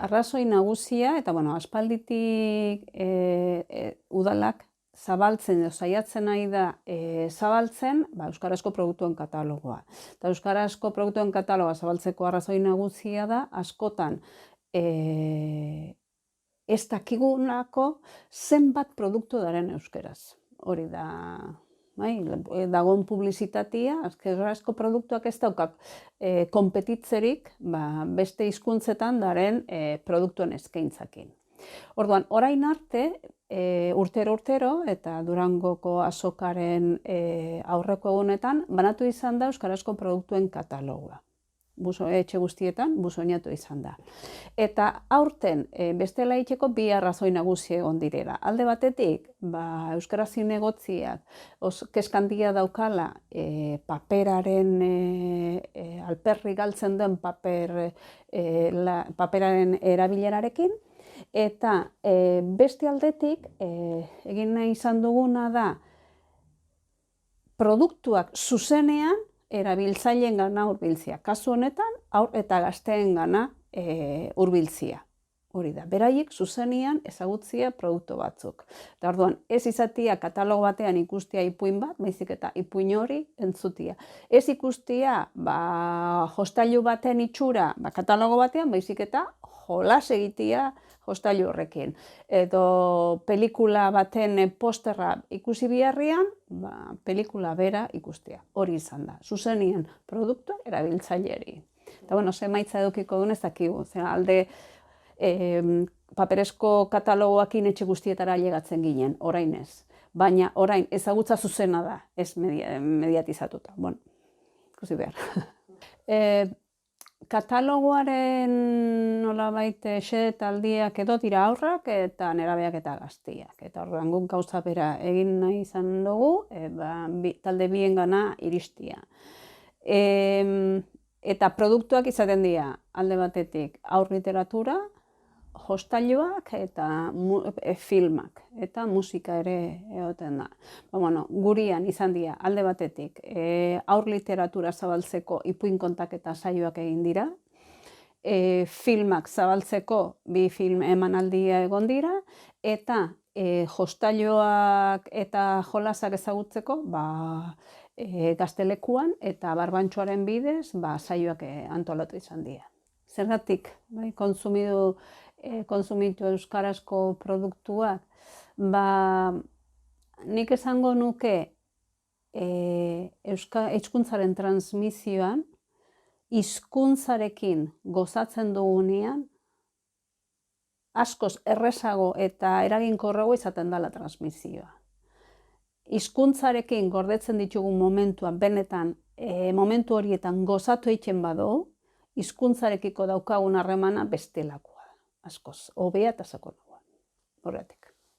arrazoi nagusia, eta aspalditik udalak zabaltzen, saiatzen nahi da zabaltzen, euskarazko produktuen katalogoa. Eta euskarazko produktuen katalogoa zabaltzeko arrazoi nagusia da, askotan ez dakigunako zenbat produktu daren euskaraz. Hori da, dagoen publizitatea, euskarazko produktuak ez daukak konpetitzerik beste hizkuntzetan daren produktuen eskaintzakin. Orduan, orain arte, urtero, eta Durangoko azokaren aurreko egunetan, banatu izan da euskarazko produktuen katalogoa. Etxe guztietan, busoinatu izan da. Eta aurten, bestela itxeko bi arrazoi nagusi egon direla. Alde batetik, euskaraz zinegotziak keskandia daukala paperaren, alperri galtzen den paperaren erabilerarekin, eta beste aldetik, egin nahi izan duguna da, produktuak zuzenean erabiltzaileen gana hurbiltzea. Kasu honetan, haur eta gazteen gana hurbiltzea. Hori da, beraiek zuzenean ezagutzea produktu batzuk. Eta orduan, ez izatea katalogo batean ikustea ipuin bat, baizik eta ipuin hori entzutia. Ez ikustea jostailu baten itxura katalogo batean, baizik eta jolas egitea jostailu horrekin. Edo pelikula baten posterra ikusi biharrian, pelikula bera ikustea. Hori izan da, zuzenean produktu erabiltzaileri. Eta ze emaitza edukiko duen ez dakigu. Alde paperezko katalogoakin etxe guztietara ailegatzen ginen, orain ez. Baina orain ezagutza zuzena da, ez mediatizatuta. Ikusi behar. Katalogoaren nolabait xedetaldiak edo dira haurrak eta nerabeak eta gazteak. Eta orduan guk gauza bera egin nahi izan dugu, talde bien gana iristia. Eta produktuak izaten dira alde batetik haur literatura, jostailuak eta filmak, eta musika ere egoten da. Gurian izan dira alde batetik haur literatura zabaltzeko ipuin kontaketa saioak egin dira, filmak zabaltzeko bi film emanaldia egon dira, eta jostailuak eta jolasak ezagutzeko gaztelekuan eta barbantxoaren bidez saioak antolatu izan dira. Zergatik, kontsumitu euskarazko produktuak, nik esango nuke hizkuntzaren transmisioan, hizkuntzarekin gozatzen dugunean, askoz errezago eta eraginkorrago izaten dela transmisioa. Hizkuntzarekin gordetzen ditugun momentuan, benetan momentu horietan gozatu egiten badugu, hizkuntzarekiko daukagun harremana bestelakoa, askoz, hobea eta sakonagoa. Horregatik.